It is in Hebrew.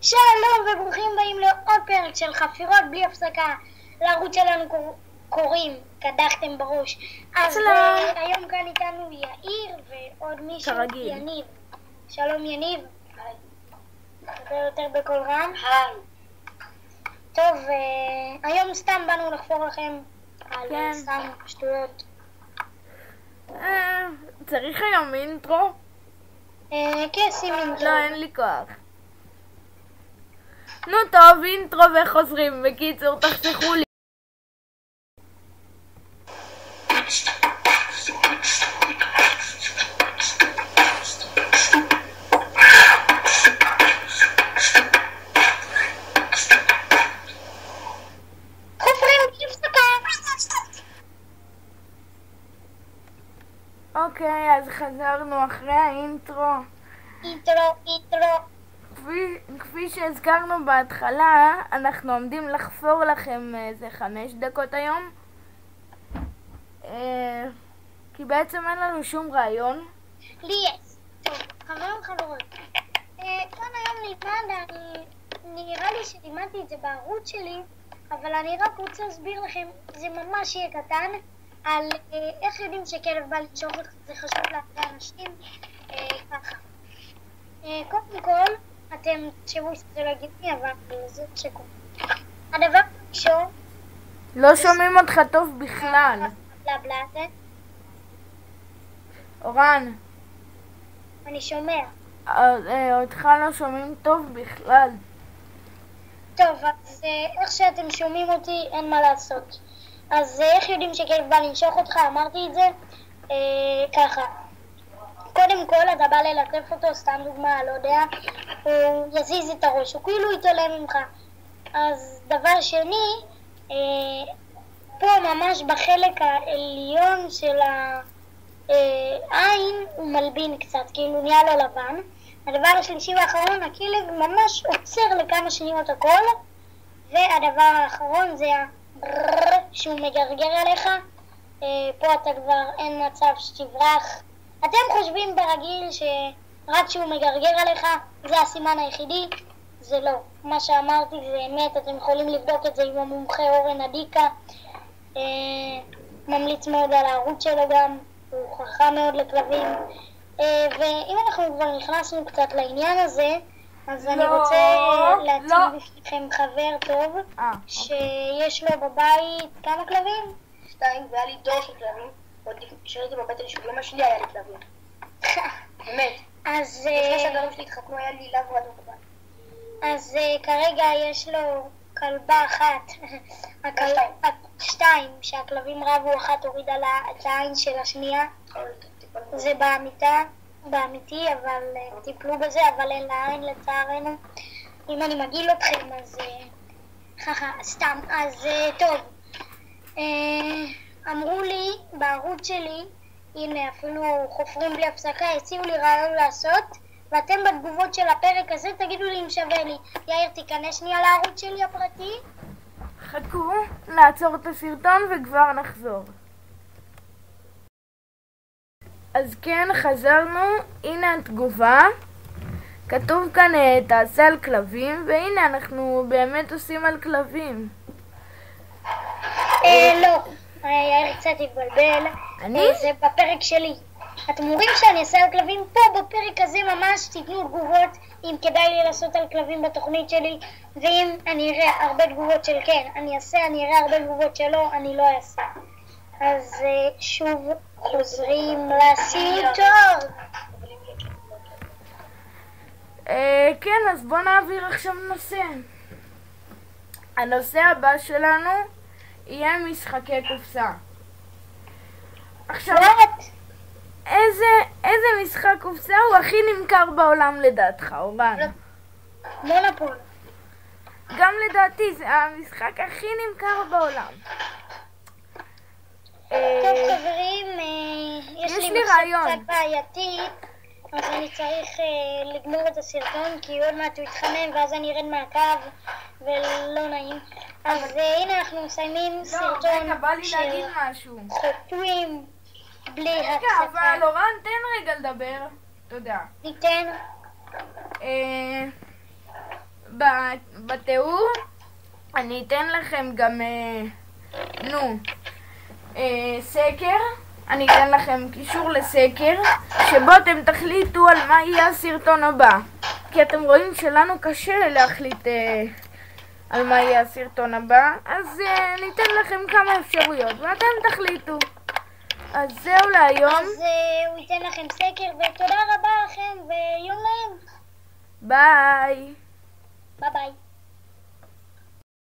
שלום וברוכים הבאים לעוד פרק של חפירות בלי הפסקה. לערוץ שלנו קוראים קדחתם בראש. אז היום כאן איתנו יאיר ועוד מישהו, יניב. שלום יניב. היי. יותר בקול רם. היי. טוב, היום סתם באנו לחפור לכם על סתם שטויות. צריך היום אינטרו? כן, שים אינטרו. לא, אין לי כוח. נו טוב, אינטרו וחוזרים. בקיצור, תחסכו לי. אוקיי, אז חזרנו אחרי האינטרו. אינטרו. כפי שהזכרנו בהתחלה, אנחנו עומדים לחפור לכם איזה 5 דקות היום. כי בעצם אין לנו שום רעיון. לי יש. טוב, חברים חברות. כאן היום נלמד, נראה לי שלימדתי את זה בערוץ שלי, אבל אני רק רוצה להסביר לכם, זה ממש יהיה קטן, על איך יודעים שכלב בא לנשוך אותך. זה חשוב להרבה אנשים. ככה. קודם כל, אתם תשבו שזה לא הגיוני, אבל זה שקורה. הדבר הראשון... לא שומעים אותך טוב בכלל. אורן. אני שומע. אותך לא שומעים טוב בכלל. טוב, אז איך שאתם שומעים אותי, אין מה לעשות. אז איך יודעים שכלב בא לנשוך אותך? אמרתי את זה ככה. קודם כל, אתה בא ללטף אותו, סתם דוגמה, לא יודע, הוא יזיז את הראש, הוא כאילו יתעלם ממך. אז דבר שני, פה ממש בחלק העליון של העין הוא מלבין קצת, כאילו נהיה לו לבן. הדבר השלישי והאחרון, הכלב ממש עוצר לכמה שניות הכל. והדבר האחרון זה שהוא מגרגר עליך. פה אתה כבר אין מצב שתברח. אתם חושבים ברגיל שרק כשהוא מגרגר עליך זה הסימן היחידי? זה לא. מה שאמרתי זה אמת, אתם יכולים לבדוק את זה עם המומחה אורן אדיקה. ממליץ מאוד על הערוץ שלו גם, הוא חכם מאוד לכלבים. ואם אנחנו כבר נכנסנו קצת לעניין הזה, אז אני רוצה להציג בפניכם חבר טוב שיש לו בבית כמה כלבים? 2, והיה לי דור של כלבים. עוד כשהייתי בבטן של אמא שלי היה לי כלבים. באמת. אז... לפני שהגרים שלי התחתנו היה לי לברדור בבית. אז כרגע יש לו כלבה אחת. 2, שהכלבים רבו, אחת הורידה את העין של השנייה. זה באמיתי, אבל טיפלו בזה, אבל אין לה עין לצערנו. אם אני מגיל אתכם, אז ככה, סתם. אז טוב. אמרו לי בערוץ שלי, הנה אפילו חופרים בלי הפסקה, הציעו לי רעיון לעשות, ואתם בתגובות של הפרק הזה תגידו לי אם שווה לי. יאיר, תיכנס שנייה לערוץ שלי הפרטי. חכו, לעצור את הסרטון וכבר נחזור. אז כן, חזרנו, הנה התגובה. כתוב כאן תעשה על כלבים, והנה אנחנו באמת עושים על כלבים. לא. יאיר קצת התבלבל. אני? זה בפרק שלי. אתם אומרים שאני אעשה על כלבים פה בפרק הזה ממש, תיתנו תגובות אם כדאי לי לעשות על כלבים בתוכנית שלי, ואם אני אראה הרבה תגובות של כן אני אעשה, אני אראה הרבה תגובות שלא, אני לא אעשה. אז שוב חוזרים לסרטון. כן, אז בוא נעביר עכשיו נושא. הנושא הבא שלנו יהיה משחקי קופסה. עכשיו, איזה משחק קופסה הוא הכי נמכר בעולם לדעתך, אורן? מונופול. גם לדעתי זה המשחק הכי נמכר בעולם. טוב חברים, יש לי רעיון. קצת בעייתי, אז אני צריך לגמור את הסרטון, כי עוד מעט הוא יתחמם ואז אני ארד מהקו ולא נעים. אז הנה אנחנו מסיימים סרטון של חופרים בלי הפסקה. אבל אורן, תן רגע לדבר. תודה. ניתן. בתיאור אני אתן לכם גם סקר. אני אתן לכם קישור לסקר שבו אתם תחליטו על מה יהיה הסרטון הבא, כי אתם רואים שלנו קשה להחליט על מה יהיה הסרטון הבא, אז ניתן לכם כמה אפשרויות ואתם תחליטו. אז זהו להיום. אז הוא ייתן לכם סקר, ותודה רבה לכם ויום נעים. ביי. ביי ביי.